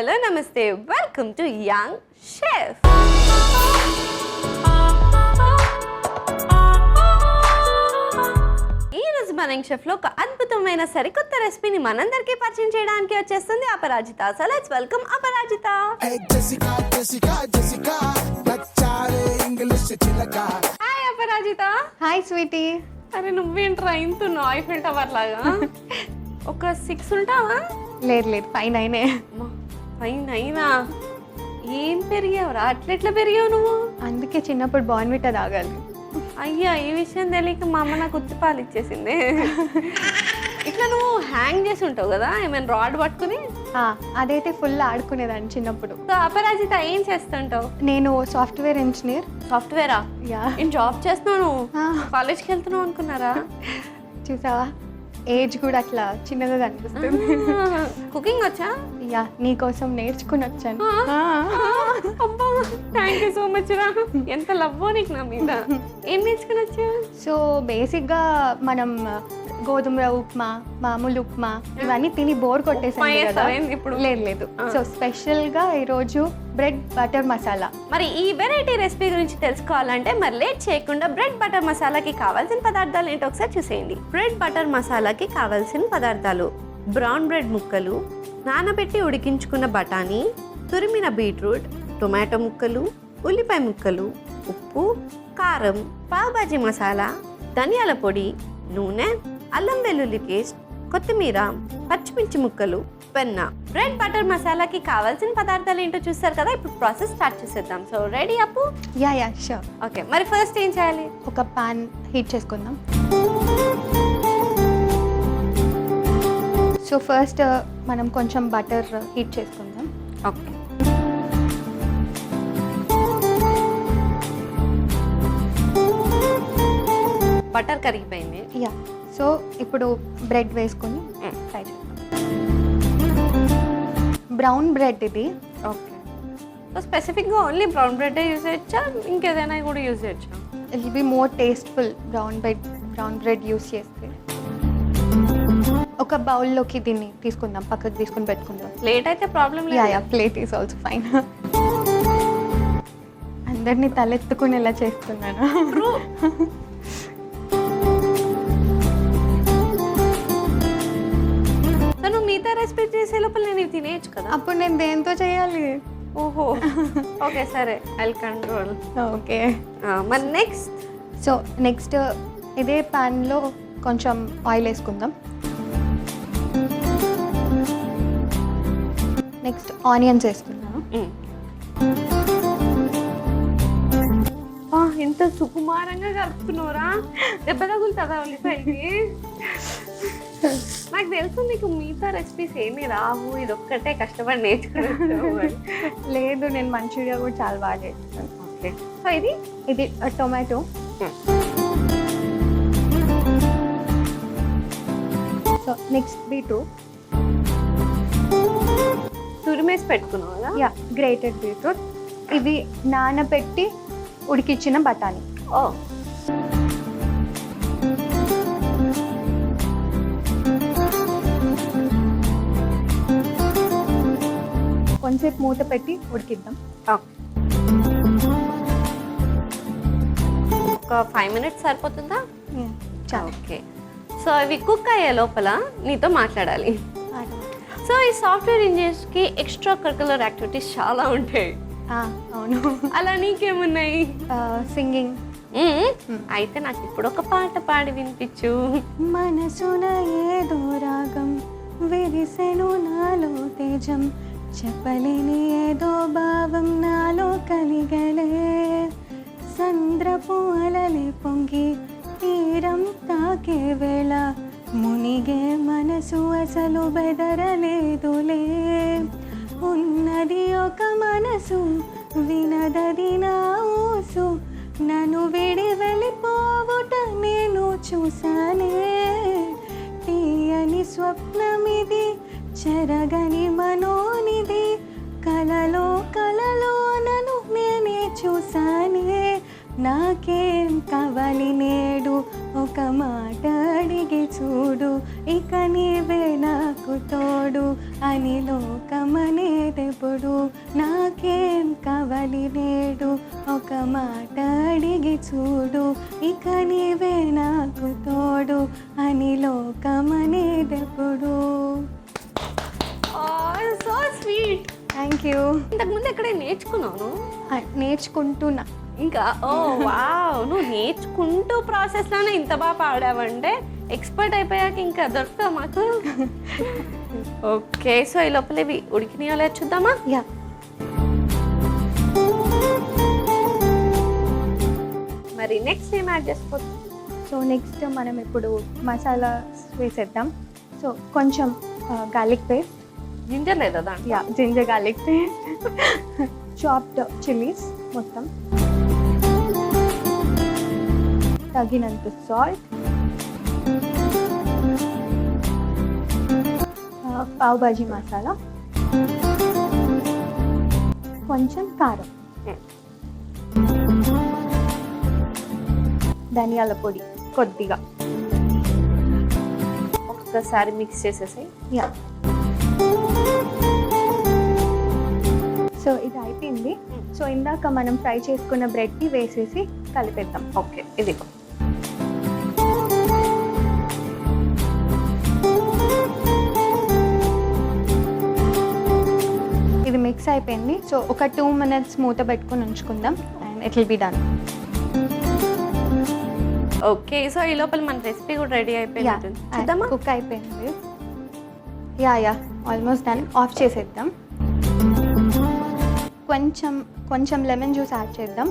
Hello నమస్తే, welcome to young chef. ఈరోజు మన యంగ్ షెఫ్లో ఒక అద్భుతమైన సరికొత్త రెసిపీని మనందరికీ పరిచయం చేయడానికి వచ్చేస్తుంది Aparajita. So let's welcome Aparajita. Hi Aparajita. Hi sweetie. అరే నువ్వేంట్రా ఇంతున్నావు ఐఫిల్ టవర్ లాగా? ఒక 6 ఉంటావా? లేదు లేదు, 5'9". 5'9"? ఏం పెరిగావురా, అట్లెట్లా పెరిగావు నువ్వు? అందుకే చిన్నప్పుడు బోర్న్విటా తాగాలి. అయ్యా, ఈ విషయం తెలియక మా అమ్మ నాకు ఉత్తిపాలు ఇచ్చేసింది. ఇట్లా నువ్వు హ్యాంగ్ చేసి ఉంటావు కదా ఏమైనా రాడ్ పట్టుకుని? అదైతే ఫుల్ ఆడుకునేదాన్ని చిన్నప్పుడు. సో అపరాజిత ఏం చేస్తుంటావు? నేను సాఫ్ట్వేర్ ఇంజనీర్. సాఫ్ట్వేరా? నేను జాబ్ చేస్తున్నాను. కాలేజ్కి వెళ్తున్నావు అనుకున్నారా? చూసావా, ఏజ్ కూడా అట్లా చిన్నగా కనిపిస్తుంది. కుకింగ్ వచ్చా? యా, నీకోసం నేర్చుకుని వచ్చాను. అబ్బా, థ్యాంక్ యూ సో మచ్ రా. ఎంత లవ్వో నీకు నా మీద. ఏం నేర్చుకుని వచ్చా? సో బేసిక్గా మనం గోధుమ రవ్వ ఉప్మా, మామూలు ఉప్మా ఇవన్నీ తిని బోర్ కొట్టేసాను కదా. ఇప్పుడు లేదు లేదు, సో స్పెషల్గా ఈరోజు బ్రెడ్ బటర్ మసాలా. మరి ఈ వెరైటీ రెసిపీ గురించి తెలుసుకోవాలంటే మరి లేట్ చేయకుండా బ్రెడ్ బటర్ మసాలాకి కావాల్సిన పదార్థాలు ఏంటో ఒకసారి చూసేయండి. బ్రెడ్ బటర్ మసాలాకి కావాల్సిన పదార్థాలు: బ్రౌన్ బ్రెడ్ ముక్కలు, నానబెట్టి ఉడికించుకున్న బఠానీ, తురిమిన బీట్రూట్, టొమాటో ముక్కలు, ఉల్లిపాయ ముక్కలు, ఉప్పు, కారం, పావ్ భాజీ మసాలా, ధనియాల పొడి, నూనె, అల్లం వెల్లుల్లి పేస్ట్, కొత్తిమీర, పచ్చిమిర్చి ముక్కలు, వెన్న. బ్రెడ్ బటర్ మసాలాకి కావాల్సిన పదార్థాలు ఏంటో చూస్తారు కదా. ఇప్పుడు ప్రాసెస్ స్టార్ట్ చేసేద్దాం. సో రెడీ అప్పు? Yeah sure. ఓకే, మరి ఫస్ట్ ఏం చేయాలి? ఒక పాన్ హీట్ చేసుకుందాం. సో ఫస్ట్ మనం కొంచెం బటర్ హీట్ చేసుకుందాం. ఓకే, బటర్ కరిగిపోయింది. యా, సో ఇప్పుడు బ్రెడ్ వేసుకొని ఫ్రై చేద్దాం. బ్రౌన్ బ్రెడ్ ఇది. ఓకే, సో స్పెసిఫిక్గా ఓన్లీ బ్రౌన్ బ్రెడ్ యూజ్ చేయొచ్చా, ఇంకేదైనా కూడా యూజ్ చేయొచ్చా? It will be more tasteful brown bread use చేస్తే. ఒక బౌల్లోకి దీన్ని తీసుకుందాం, పక్కకు తీసుకుని పెట్టుకుందాం. ప్లేట్ అయితే ప్రాబ్లం లేదు. Yeah, plate is also fine. అందరినీ తలెత్తుకునేలా చేస్తున్నాను. మిగతా రెసిపీ చేసే లోపల నేను ఇవి తినేయచ్చు కదా. అప్పుడు నేను దేంతో చేయాలి? ఓహో, ఓకే సరే, ఐ కంట్రోల్. ఓకే, మరి నెక్స్ట్? సో నెక్స్ట్ ఇదే ప్యాన్లో కొంచెం ఆయిల్ వేసుకుందాం. నెక్స్ట్ ఆనియన్స్ వేసుకున్నాను. ఎంత సుకుమారంగా కలుపుతున్నారా, దెబ్బ తగులుతుందా ఉల్లిపాయకి? నాకు తెలుసు నీకు మిగతా రెసిపీస్ ఏమీ రావు, ఇది ఒక్కటే కష్టపడి నేర్చుకున్నాను. లేదు, నేను మంచూరియా కూడా చాలా బాగా చేస్తాను. ఓకే, సో ఇది టొమాటో. So next beetroot. తురిమేసి పెట్టుకున్నావు కదా? Yeah, grated beetroot. ఇది నానబెట్టి ఉడికించిన బఠానీ. ఓ, కొంచెంసేపు మూత పెట్టి ఉడికిద్దాం. ఒక 5 minutes సరిపోతుందా? చాలా. ఓకే, సో ఇవి కుక్ అయ్యే లోపల నీతో మాట్లాడాలి. సో ఈ సాఫ్ట్వేర్ ఇంజనీర్స్కి ఎక్స్ట్రా కరికులర్ యాక్టివిటీస్ చాలా ఉంటాయి. అవును. అలా నీకేమున్నాయి? సింగింగ్. అయితే నాకు ఇప్పుడు ఒక పాట పాడి వినిపించు. మనసున ఏదో రాగం విరిసెను నాలో తేజం, చెప్పలేని ఏదో భావం నాలో కలిగలే, సంద్రపు అలలే పొంగి తీరం తాకే వేళ, మునిగే మనసు అసలు బెదరలేదులే, ఉన్నది ఒక మనసు వినదది నా ఊసు, నన్ను విడి వెళ్ళిపోవుట నేను చూసానే, తీయని స్వప్నమిది చెరగని మనోనిది, కలలో నన్ను నేనే చూసానే, నాకేం కావాలి నేడు ఒక మాట అడిగి చూడు ఇక నీవే నాకు తోడు అని లోకమనేదెప్పుడు నాకేం కావాలి నేడు ఒక మాట అడిగి చూడు ఇక నీవే నాకు తోడు అని లోకమనేదెప్పుడు. So sweet. Thank you. ఇంతకుముందు ఎక్కడే నేర్చుకున్నాను? నేర్చుకుంటున్నా ఇంకా. ఓ వావ్, నువ్వు నేర్చుకుంటూ ప్రాసెస్లోనే ఇంత బాగా పాడావంటే ఎక్స్పర్ట్ అయిపోయాక ఇంకా దొరుకుతావు మాకు. ఓకే, సో ఈ లోపల ఇవి ఉడికినాయో లేదో చూద్దామా? యా. మరి నెక్స్ట్ ఏం యాడ్ చేసుకోవచ్చు? సో నెక్స్ట్ మనం ఇప్పుడు మసాలా వేసేద్దాం. సో కొంచెం గార్లిక్ పేస్ట్. జింజర్ లేదా దాంట్లో? Yeah, ginger garlic paste, chopped chillies మొత్తం, తగినంత సాల్ట్, పావ్ భాజీ మసాలా, కొంచెం కారం, ధనియాల పొడి కొద్దిగా. ఒక్కసారి మిక్స్ చేసేసి. యా. సో ఇది అయిపోయింది. సో ఇందాక మనం ఫ్రై చేసుకున్న బ్రెడ్ని వేసేసి కలిపేద్దాం. ఓకే, ఇది ఇది మిక్స్ అయిపోయింది. సో ఒక 2 minutes మూత పెట్టుకొని ఉంచుకుందాం and it will be done. Okay, so ఈ లోపల మన రెసిపీ కూడా రెడీ అయిపోయింది. చూద్దామా? కుక్ అయిపోయింది. Yeah almost done. ఆఫ్ చేసేద్దాం. కొంచెం లెమన్ జ్యూస్ యాడ్ చేద్దాం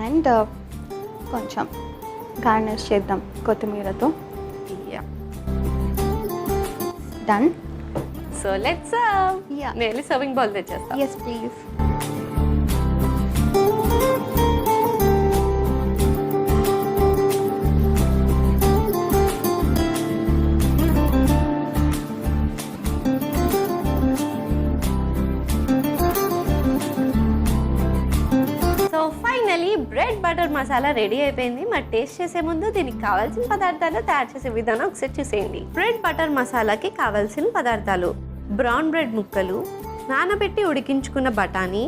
అండ్ కొంచెం గార్నిష్ చేద్దాం కొత్తిమీరతో. Done. So let's serve. Yeah. నేను సర్వింగ్ బౌల్ తెచ్చేస్తా. Yes please. Bread butter masala ready అయిపోయింది. మరి టేస్ట్ చేసే ముందు దీనికి కావాల్సిన పదార్థాలు తయారు చేసే విధానం ఒకసారి చూసేయండి. బ్రెడ్ బటర్ మసాలాకి కావాల్సిన పదార్థాలు: బ్రౌన్ బ్రెడ్ ముక్కలు, నానబెట్టి ఉడికించుకున్న బఠానీ,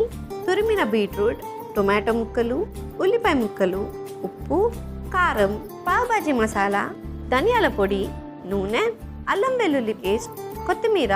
తురిమిన బీట్రూట్, టొమాటో ముక్కలు, ఉల్లిపాయ ముక్కలు, ఉప్పు, కారం, పావ్ భాజీ మసాలా, ధనియాల పొడి, నూనె, అల్లం వెల్లుల్లి పేస్ట్, కొత్తిమీర,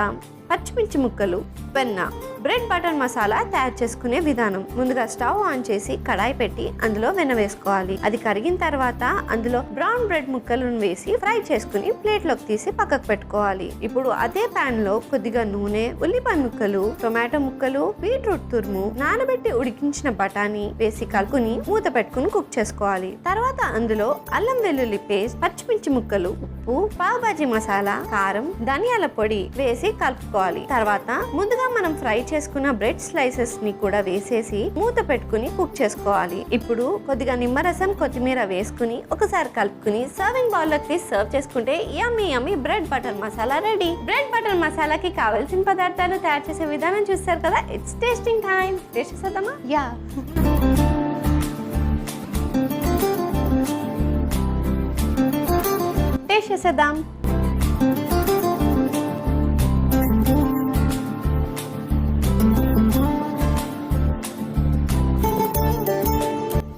పచ్చిమిర్చి ముక్కలు, వెన్న. బ్రెడ్ బటర్ మసాలా తయారు చేసుకునే విధానం: ముందుగా స్టవ్ ఆన్ చేసి కడాయి పెట్టి అందులో వెన్న వేసుకోవాలి. అది కరిగిన తర్వాత అందులో బ్రౌన్ బ్రెడ్ ముక్కలను వేసి ఫ్రై చేసుకుని ప్లేట్లోకి తీసి పక్కకు పెట్టుకోవాలి. ఇప్పుడు అదే పాన్ లో కొద్దిగా నూనె, ఉల్లిపాయ ముక్కలు, టొమాటో ముక్కలు, బీట్రూట్ తురుము, నానబెట్టి ఉడికించిన బఠానీ వేసి కలుపుని మూత పెట్టుకుని కుక్ చేసుకోవాలి. తర్వాత అందులో అల్లం వెల్లుల్లి పేస్ట్, పచ్చిమిర్చి ముక్కలు, ఉప్పు, పావ్ భాజీ మసాలా, కారం, ధనియాల పొడి వేసి కలుపుకోవాలి. తర్వాత ముందుగా మనం ఫ్రై చేసుకున్న బ్రెడ్ స్లైసెస్ ని కూడా వేసేసి మూత పెట్టుకుని కుక్ చేసుకోవాలి. ఇప్పుడు కొద్దిగా నిమ్మరసం, కొత్తిమీర వేసుకుని ఒకసారి కలుపుకుని సర్వింగ్ బౌల్ లోకి తీసి సర్వ్ చేసుకుంటే yummy yummy bread butter masala ready. Bread butter మసాలాకి కావాల్సిన పదార్థాలు తయారు చేసే విధానం చూస్తారు కదా. It's tasting time. టేస్ట్ చేద్దామా? యా. టేస్ట్ చేసేద్దాం.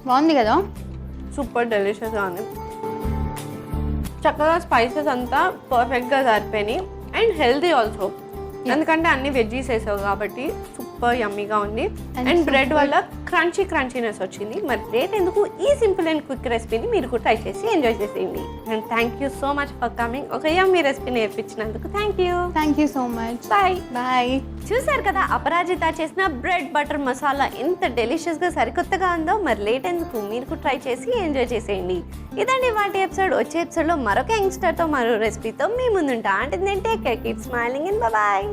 బాగుంది కదా? సూపర్ డెలిషియస్గా ఉంది. చక్కగా స్పైసెస్ అంతా పర్ఫెక్ట్గా సరిపోయినాయి అండ్ హెల్తీ ఆల్సో. ఎందుకంటే అన్ని వెజ్జీస్ వేసావు కాబట్టి సూపర్ యమ్మీగా ఉంది. అండ్ బ్రెడ్ వల్ల క్రంచీనెస్ వచ్చింది. మరి రేట్ ఎందుకు, ఈ సింపుల్ అండ్ క్విక్ రెసిపీని మీరు కూడా ట్రై చేసి ఎంజాయ్ చేసేయండి. And thank you so much for coming. ఒక యమ్మీ రెసిపీ నేర్పించినందుకు thank you so much. Bye. చూసారు కదా అపరాజిత చేసిన బ్రెడ్ బటర్ మసాలా ఎంత డెలిషియస్గా సరికొత్తగా ఉందో. మరి లేట్ ఎందుకు, మీరు కూడా ట్రై చేసి ఎంజాయ్ చేసేయండి. ఇదండి వాటి ఎపిసోడ్. వచ్చే ఎపిసోడ్లో మరొక యంగ్స్టర్తో మరో రెసిపీతో మీ ముందుంటా. అంటే take care, keep smiling and bye.